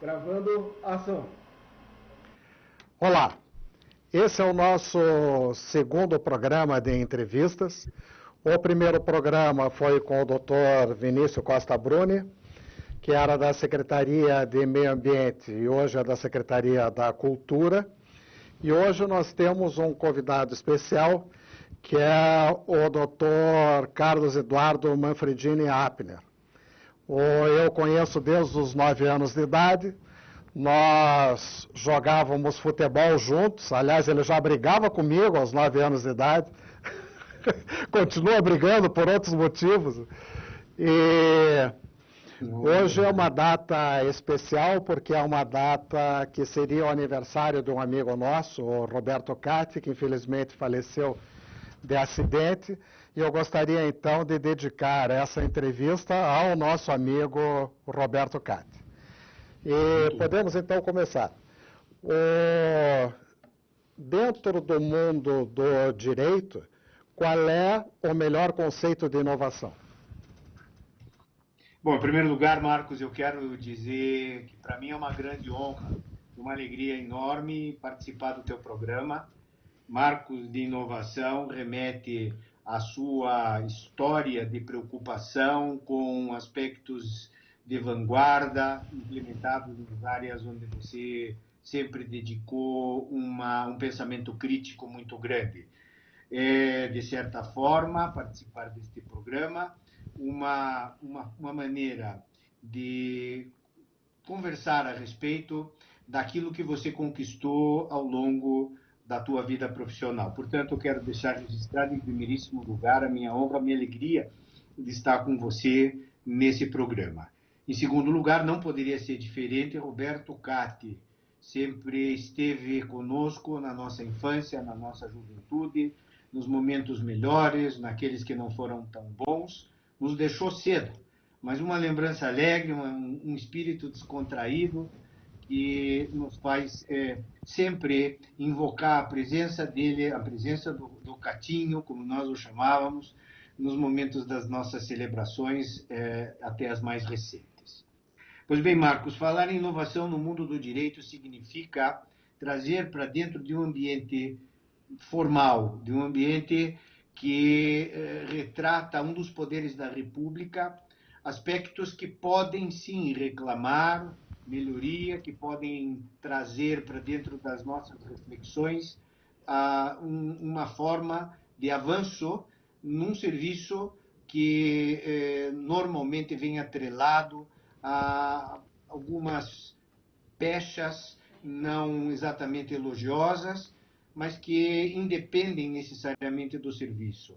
Gravando ação. Olá, esse é o nosso segundo programa de entrevistas. O primeiro programa foi com o Dr. Vinícius Costa Bruni, que era da Secretaria de Meio Ambiente e hoje é da Secretaria da Cultura. E hoje nós temos um convidado especial, que é o Dr. Carlos Eduardo Manfredini Apner. Eu conheço desde os 9 anos de idade. Nós jogávamos futebol juntos, aliás, ele já brigava comigo aos 9 anos de idade, continua brigando por outros motivos. E hoje é uma data especial, porque é uma data que seria o aniversário de um amigo nosso, o Roberto Catti, que infelizmente faleceu de acidente, e eu gostaria então de dedicar essa entrevista ao nosso amigo Roberto Catti. E podemos então começar. Dentro do mundo do direito, qual é o melhor conceito de inovação? Bom, em primeiro lugar, Marcos, eu quero dizer que para mim é uma grande honra, uma alegria enorme participar do teu programa. Marcos de Inovação remete à sua história de preocupação com aspectos de vanguarda, implementados nas áreas onde você sempre dedicou um pensamento crítico muito grande. De certa forma, participar deste programa, uma maneira de conversar a respeito daquilo que você conquistou ao longo da tua vida profissional. Portanto, eu quero deixar registrado em primeiríssimo lugar a minha honra, a minha alegria de estar com você nesse programa. Em segundo lugar, não poderia ser diferente, Roberto Catti sempre esteve conosco na nossa infância, na nossa juventude, nos momentos melhores, naqueles que não foram tão bons, nos deixou cedo, mas uma lembrança alegre, um espírito descontraído, que nos faz sempre invocar a presença dele, a presença do Catinho, como nós o chamávamos, nos momentos das nossas celebrações, até as mais recentes. Pois bem, Marcos, falar em inovação no mundo do direito significa trazer para dentro de um ambiente formal, de um ambiente que retrata um dos poderes da República, aspectos que podem sim reclamar melhoria, que podem trazer para dentro das nossas reflexões uma forma de avanço num serviço que normalmente vem atrelado a algumas pechas não exatamente elogiosas, mas que independem necessariamente do serviço.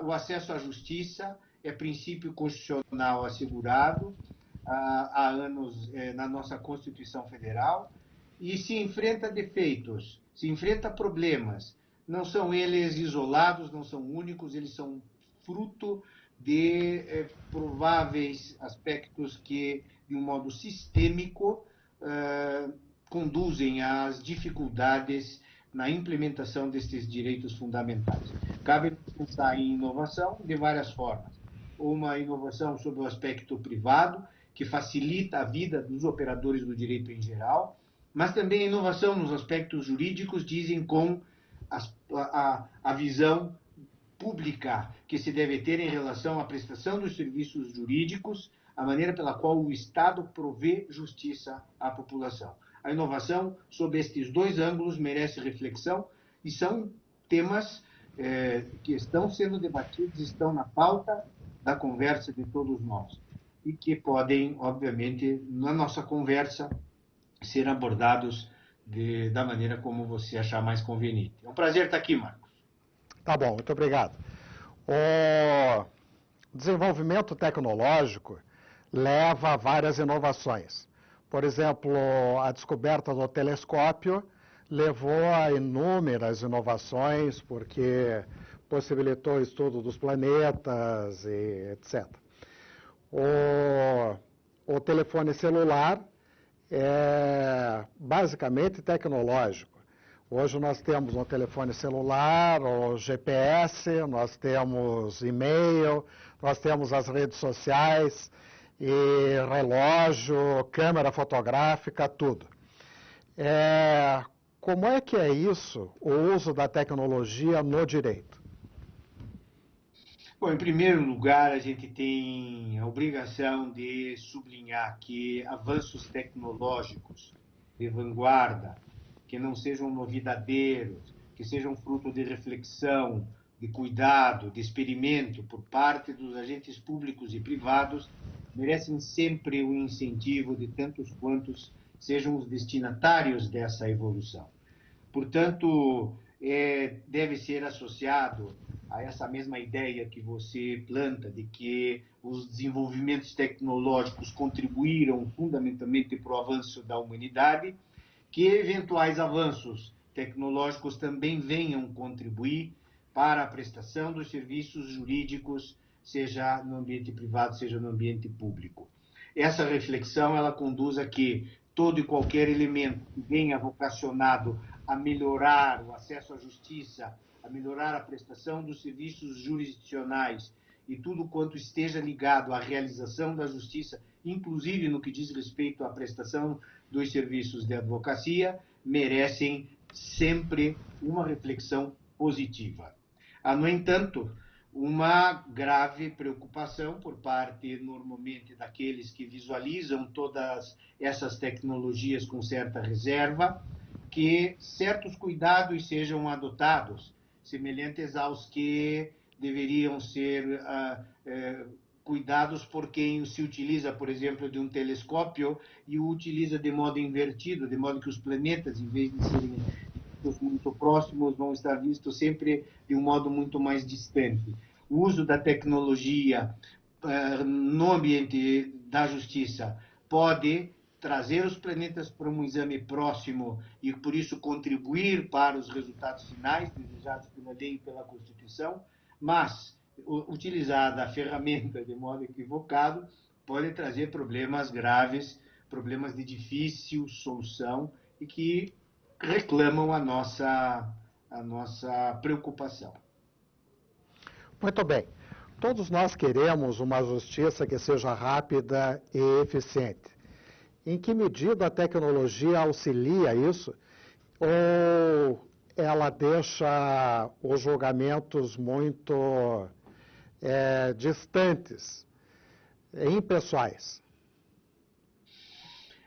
O acesso à justiça é princípio constitucional assegurado há anos na nossa Constituição Federal, e se enfrenta defeitos, se enfrenta problemas. Não são eles isolados, não são únicos, eles são fruto de prováveis aspectos que, de um modo sistêmico, conduzem às dificuldades na implementação destes direitos fundamentais. Cabe pensar em inovação de várias formas. Uma inovação sobre o aspecto privado, que facilita a vida dos operadores do direito em geral, mas também a inovação nos aspectos jurídicos, dizem, com a visão pública que se deve ter em relação à prestação dos serviços jurídicos, a maneira pela qual o Estado provê justiça à população. A inovação, sob estes dois ângulos, merece reflexão e são temas que estão sendo debatidos, estão na pauta da conversa de todos nós e que podem, obviamente, na nossa conversa, ser abordados da maneira como você achar mais conveniente. É um prazer estar aqui, Marcos. Tá bom, muito obrigado. O desenvolvimento tecnológico leva a várias inovações. Por exemplo, a descoberta do telescópio levou a inúmeras inovações, porque possibilitou o estudo dos planetas, e etc. O telefone celular é basicamente tecnológico. Hoje nós temos no telefone celular o GPS, nós temos e-mail, nós temos as redes sociais, e relógio, câmera fotográfica, tudo. Como é que é isso, o uso da tecnologia no direito? Bom, em primeiro lugar, a gente tem a obrigação de sublinhar que avanços tecnológicos de vanguarda, que não sejam novidadeiros, que sejam fruto de reflexão, de cuidado, de experimento por parte dos agentes públicos e privados, merecem sempre o incentivo de tantos quantos sejam os destinatários dessa evolução. Portanto, deve ser associado a essa mesma ideia que você planta, de que os desenvolvimentos tecnológicos contribuíram fundamentalmente para o avanço da humanidade, que eventuais avanços tecnológicos também venham contribuir para a prestação dos serviços jurídicos, seja no ambiente privado, seja no ambiente público. Essa reflexão, ela conduz a que todo e qualquer elemento que venha vocacionado a melhorar o acesso à justiça, a melhorar a prestação dos serviços jurisdicionais e tudo quanto esteja ligado à realização da justiça, inclusive no que diz respeito à prestação dos serviços de advocacia, merecem sempre uma reflexão positiva. Há, no entanto, uma grave preocupação por parte, normalmente, daqueles que visualizam todas essas tecnologias com certa reserva, que certos cuidados sejam adotados, semelhantes aos que deveriam ser cuidados por quem se utiliza, por exemplo, de um telescópio e o utiliza de modo invertido, de modo que os planetas, em vez de serem muito próximos, vão estar vistos sempre de um modo muito mais distante. O uso da tecnologia no ambiente da justiça pode trazer os planetas para um exame próximo e, por isso, contribuir para os resultados finais desejados pela lei e pela Constituição, mas, utilizada a ferramenta de modo equivocado, pode trazer problemas graves, problemas de difícil solução e que reclamam a nossa preocupação. Muito bem. Todos nós queremos uma justiça que seja rápida e eficiente. Em que medida a tecnologia auxilia isso? Ou ela deixa os julgamentos muito distantes, impessoais?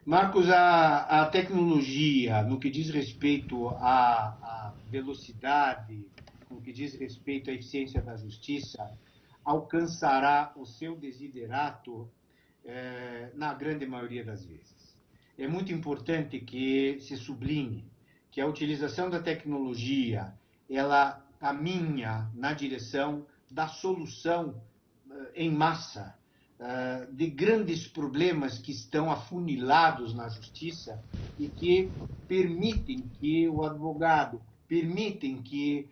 Marcos, a tecnologia, no que diz respeito à velocidade, no que diz respeito à eficiência da justiça, alcançará o seu desiderato na grande maioria das vezes. É muito importante que se sublinhe que a utilização da tecnologia, ela caminha na direção da solução em massa de grandes problemas que estão afunilados na justiça e que permitem que o advogado, permitem que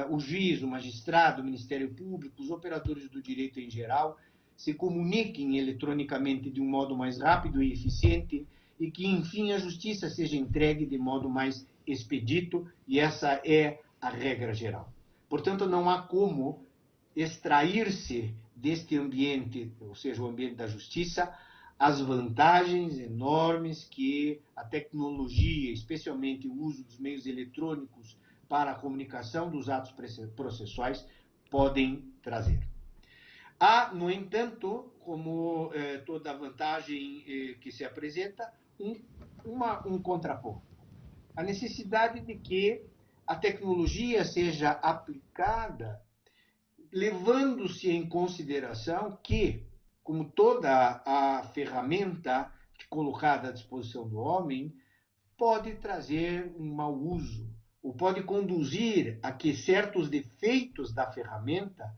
o juiz, o magistrado, o Ministério Público, os operadores do direito em geral, se comuniquem eletronicamente de um modo mais rápido e eficiente e que, enfim, a justiça seja entregue de modo mais expedito, e essa é a regra geral. Portanto, não há como extrair-se deste ambiente, ou seja, o ambiente da justiça, as vantagens enormes que a tecnologia, especialmente o uso dos meios eletrônicos para a comunicação dos atos processuais, podem trazer. Há, no entanto, como toda vantagem que se apresenta, um contraponto. A necessidade de que a tecnologia seja aplicada levando-se em consideração que, como toda a ferramenta colocada à disposição do homem, pode trazer um mau uso, ou pode conduzir a que certos defeitos da ferramenta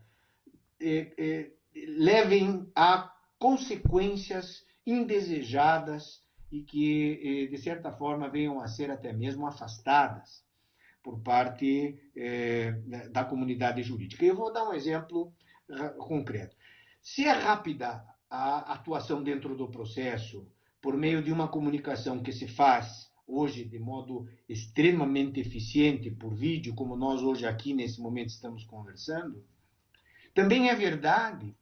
levem a consequências indesejadas e que, de certa forma, venham a ser até mesmo afastadas por parte da comunidade jurídica. Eu vou dar um exemplo concreto. Se é rápida a atuação dentro do processo, por meio de uma comunicação que se faz hoje de modo extremamente eficiente por vídeo, como nós hoje aqui nesse momento estamos conversando, também é verdade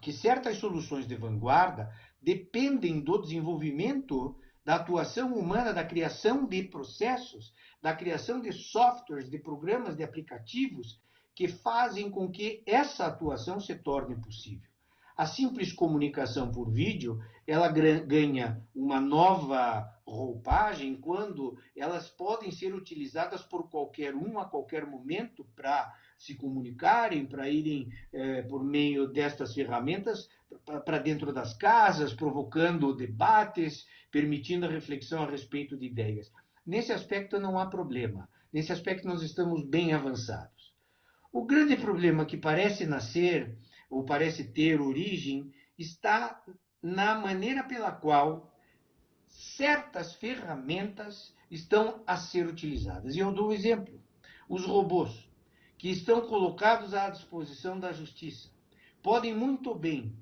que certas soluções de vanguarda dependem do desenvolvimento da atuação humana, da criação de processos, da criação de softwares, de programas, de aplicativos que fazem com que essa atuação se torne possível. A simples comunicação por vídeo, ela ganha uma nova roupagem quando elas podem ser utilizadas por qualquer um a qualquer momento para se comunicarem, para irem por meio destas ferramentas para dentro das casas, provocando debates, permitindo a reflexão a respeito de ideias. Nesse aspecto não há problema. Nesse aspecto nós estamos bem avançados. O grande problema que parece nascer, ou parece ter origem, está na maneira pela qual certas ferramentas estão a ser utilizadas. E eu dou um exemplo. Os robôs, que estão colocados à disposição da justiça, podem muito bem,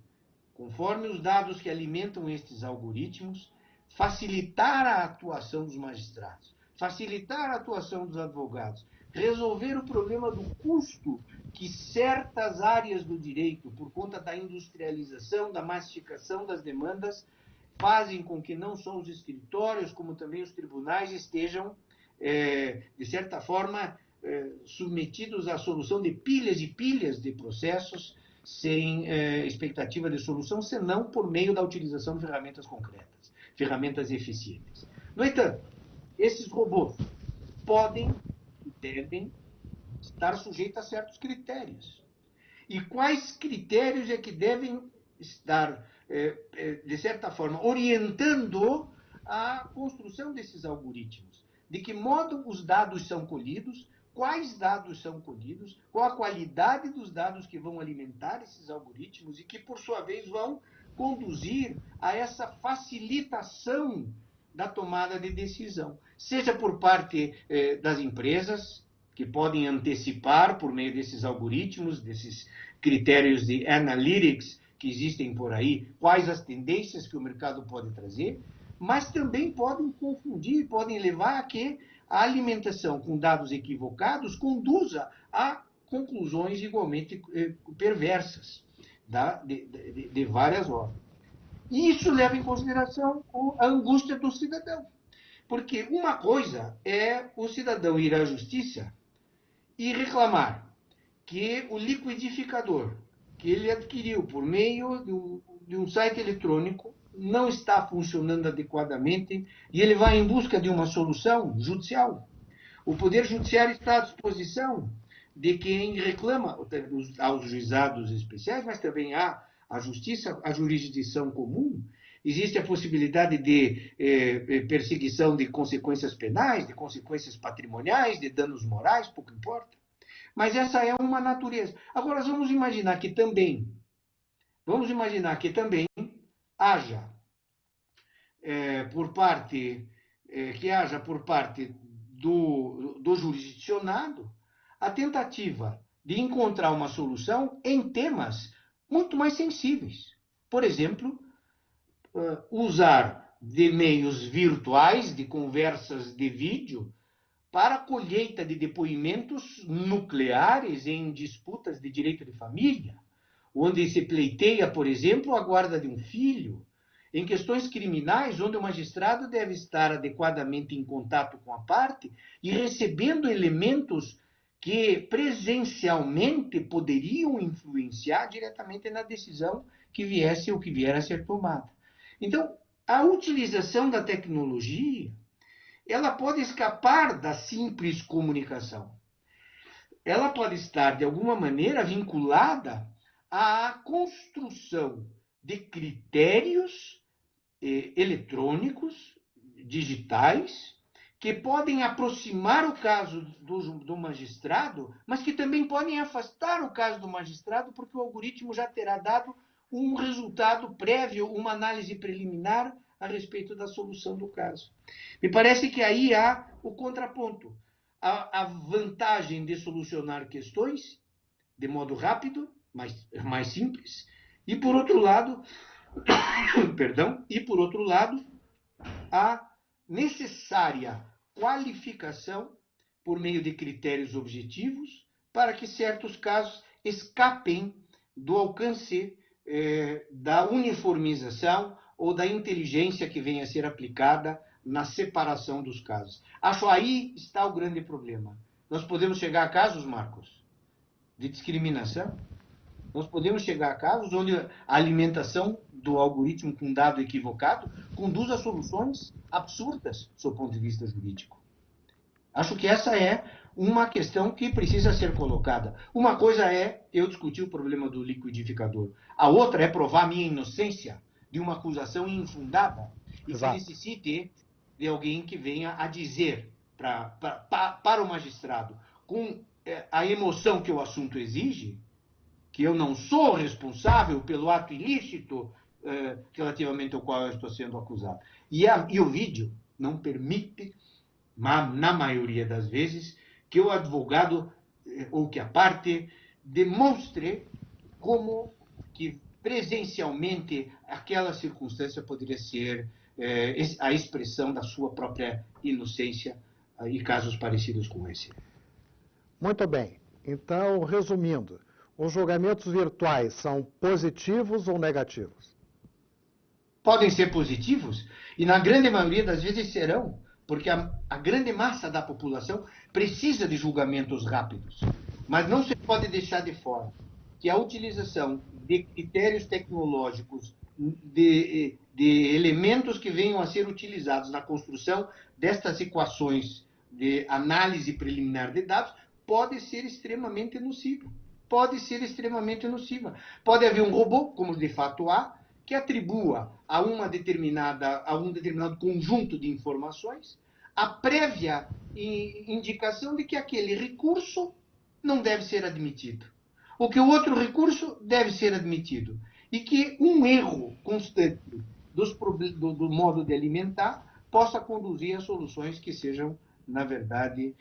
conforme os dados que alimentam estes algoritmos, facilitar a atuação dos magistrados, facilitar a atuação dos advogados, resolver o problema do custo que certas áreas do direito, por conta da industrialização, da massificação das demandas, fazem com que não só os escritórios, como também os tribunais estejam, de certa forma, submetidos à solução de pilhas e pilhas de processos sem expectativa de solução, senão por meio da utilização de ferramentas concretas, ferramentas eficientes. No entanto, esses robôs podem e devem estar sujeitos a certos critérios. E quais critérios é que devem estar, de certa forma, orientando a construção desses algoritmos? De que modo os dados são colhidos, quais dados são colhidos, qual a qualidade dos dados que vão alimentar esses algoritmos e que, por sua vez, vão conduzir a essa facilitação da tomada de decisão, seja por parte das empresas, que podem antecipar, por meio desses algoritmos, desses critérios de analytics que existem por aí, quais as tendências que o mercado pode trazer, mas também podem confundir, podem levar a que a alimentação com dados equivocados conduza a conclusões igualmente perversas, de várias ordens. E isso leva em consideração a angústia do cidadão. Porque uma coisa é o cidadão ir à justiça e reclamar que o liquidificador que ele adquiriu por meio de um site eletrônico não está funcionando adequadamente e ele vai em busca de uma solução judicial. O Poder Judiciário está à disposição de quem reclama, aos juizados especiais, mas também há a justiça, a jurisdição comum. Existe a possibilidade de perseguição de consequências penais, de consequências patrimoniais, de danos morais, pouco importa. Mas essa é uma natureza. Agora, vamos imaginar que também haja por parte do jurisdicionado a tentativa de encontrar uma solução em temas muito mais sensíveis. Por exemplo, usar de meios virtuais, de conversas de vídeo, para a colheita de depoimentos nucleares em disputas de direito de família, onde se pleiteia, por exemplo, a guarda de um filho, em questões criminais, onde o magistrado deve estar adequadamente em contato com a parte e recebendo elementos que presencialmente poderiam influenciar diretamente na decisão que viesse ou que vier a ser tomada. Então, a utilização da tecnologia, ela pode escapar da simples comunicação. Ela pode estar, de alguma maneira, vinculada à construção de critérios eletrônicos, digitais, que podem aproximar o caso do magistrado, mas que também podem afastar o caso do magistrado, porque o algoritmo já terá dado um resultado prévio, uma análise preliminar a respeito da solução do caso. Me parece que aí há o contraponto. A vantagem de solucionar questões de modo rápido, mais simples, e por outro lado, a necessária qualificação por meio de critérios objetivos para que certos casos escapem do alcance da uniformização ou da inteligência que venha a ser aplicada na separação dos casos. Acho aí está o grande problema. Nós podemos chegar a casos, Marcos, de discriminação. Nós podemos chegar a casos onde a alimentação do algoritmo com dado equivocado conduz a soluções absurdas, do seu ponto de vista jurídico. Acho que essa é uma questão que precisa ser colocada. Uma coisa é eu discutir o problema do liquidificador. A outra é provar a minha inocência de uma acusação infundada e que necessite de alguém que venha a dizer para o magistrado, com a emoção que o assunto exige, que eu não sou responsável pelo ato ilícito relativamente ao qual eu estou sendo acusado. E o vídeo não permite, na maioria das vezes, que o advogado ou que a parte demonstre como que presencialmente aquela circunstância poderia ser a expressão da sua própria inocência e casos parecidos com esse. Muito bem. Então, resumindo, os julgamentos virtuais são positivos ou negativos? Podem ser positivos e na grande maioria das vezes serão, porque a grande massa da população precisa de julgamentos rápidos. Mas não se pode deixar de fora que a utilização de critérios tecnológicos, de elementos que venham a ser utilizados na construção destas equações de análise preliminar de dados pode ser extremamente nociva. Pode ser extremamente nociva. Pode haver um robô, como de fato há, que atribua a um determinado conjunto de informações a prévia indicação de que aquele recurso não deve ser admitido. Ou que o outro recurso deve ser admitido. E que um erro constante do modo de alimentar possa conduzir a soluções que sejam, na verdade,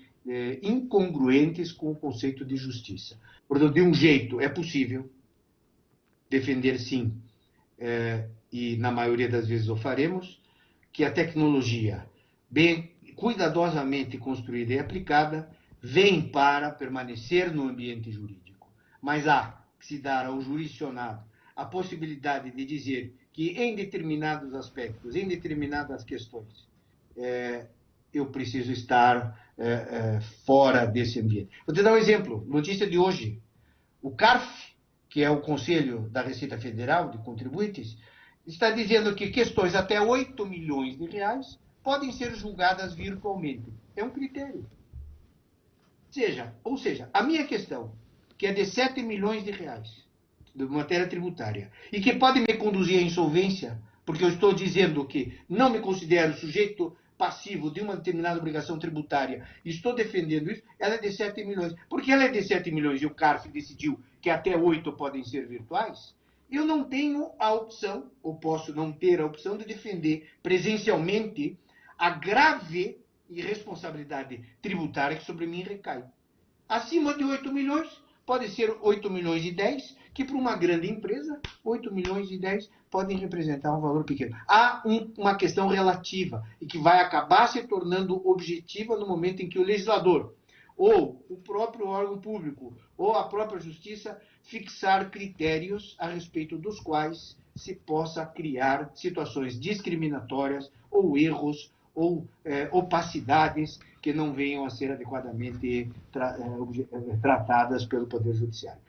incongruentes com o conceito de justiça. Portanto, de um jeito é possível defender, sim, e na maioria das vezes o faremos, que a tecnologia, bem cuidadosamente construída e aplicada, vem para permanecer no ambiente jurídico. Mas há que se dar ao jurisdicionado a possibilidade de dizer que em determinados aspectos, em determinadas questões, eu preciso estar fora desse ambiente. Vou te dar um exemplo. Notícia de hoje. O CARF, que é o Conselho da Receita Federal de Contribuintes, está dizendo que questões até 8 milhões de reais podem ser julgadas virtualmente. É um critério. Ou seja, a minha questão, que é de 7 milhões de reais de matéria tributária, e que pode me conduzir à insolvência, porque eu estou dizendo que não me considero sujeito passivo de uma determinada obrigação tributária, e estou defendendo isso, ela é de 7 milhões. Porque ela é de 7 milhões e o CARF decidiu que até 8 podem ser virtuais, eu não tenho a opção, ou posso não ter a opção de defender presencialmente a grave irresponsabilidade tributária que sobre mim recai. Acima de 8 milhões, pode ser 8 milhões e 10, que para uma grande empresa, 8 milhões e 10 podem representar um valor pequeno. Há uma questão relativa e que vai acabar se tornando objetiva no momento em que o legislador, ou o próprio órgão público, ou a própria justiça fixar critérios a respeito dos quais se possa criar situações discriminatórias ou erros ou opacidades que não venham a ser adequadamente tratadas pelo Poder Judiciário.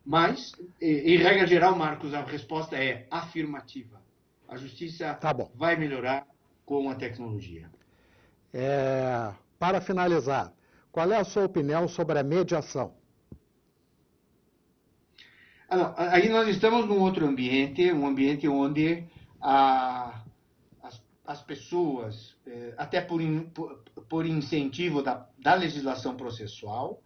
Mas, em regra geral, Marcos, a resposta é afirmativa. A justiça vai melhorar com a tecnologia. Para finalizar, qual é a sua opinião sobre a mediação? Aí nós estamos num outro ambiente, um ambiente onde as pessoas, até por incentivo da legislação processual,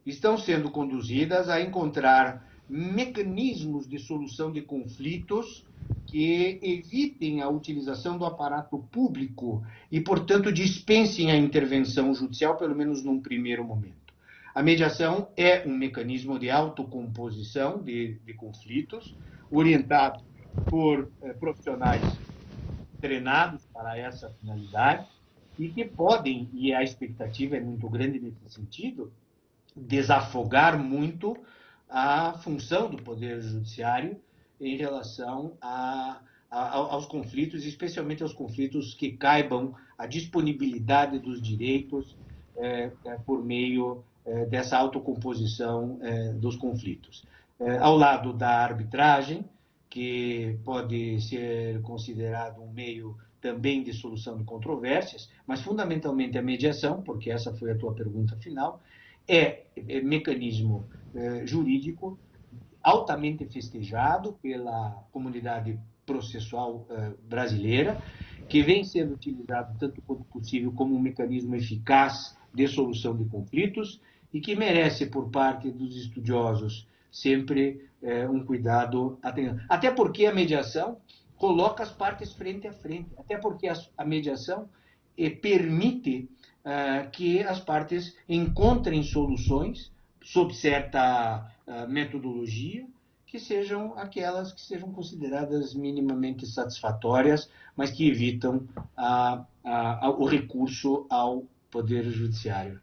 estão sendo conduzidas a encontrar mecanismos de solução de conflitos que evitem a utilização do aparato público e, portanto, dispensem a intervenção judicial, pelo menos num primeiro momento. A mediação é um mecanismo de autocomposição de conflitos, orientado por profissionais treinados para essa finalidade e que podem, e a expectativa é muito grande nesse sentido, desafogar muito a função do Poder Judiciário em relação a aos conflitos, especialmente aos conflitos que caibam a disponibilidade dos direitos por meio dessa autocomposição dos conflitos. Ao lado da arbitragem, que pode ser considerado um meio também de solução de controvérsias, mas fundamentalmente a mediação, porque essa foi a tua pergunta final, é mecanismo jurídico altamente festejado pela comunidade processual brasileira, que vem sendo utilizado tanto quanto possível como um mecanismo eficaz de solução de conflitos e que merece, por parte dos estudiosos, sempre um cuidado atento. Até porque a mediação coloca as partes frente a frente, até porque a mediação permite que as partes encontrem soluções sob certa metodologia, que sejam aquelas que sejam consideradas minimamente satisfatórias, mas que evitam o recurso ao Poder Judiciário.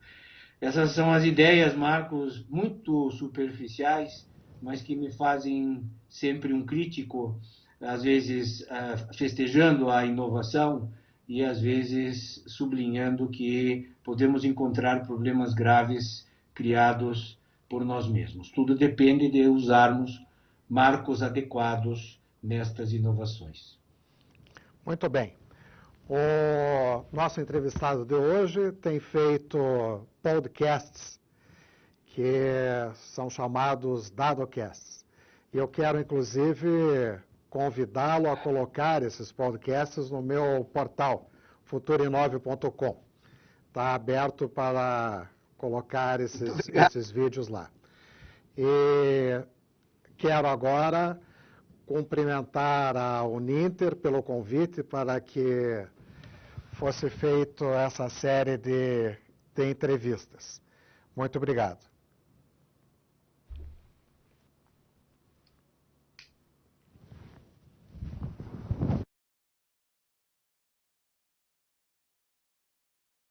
Essas são as ideias, Marcos, muito superficiais, mas que me fazem sempre um crítico, às vezes festejando a inovação e às vezes sublinhando que podemos encontrar problemas graves criados por nós mesmos. Tudo depende de usarmos marcos adequados nestas inovações. Muito bem. O nosso entrevistado de hoje tem feito podcasts que são chamados Dadocasts. E eu quero, inclusive, convidá-lo a colocar esses podcasts no meu portal, futurinove.com. Está aberto para colocar esses vídeos lá. E quero agora cumprimentar a Uninter pelo convite para que fosse feita essa série de entrevistas. Muito obrigado.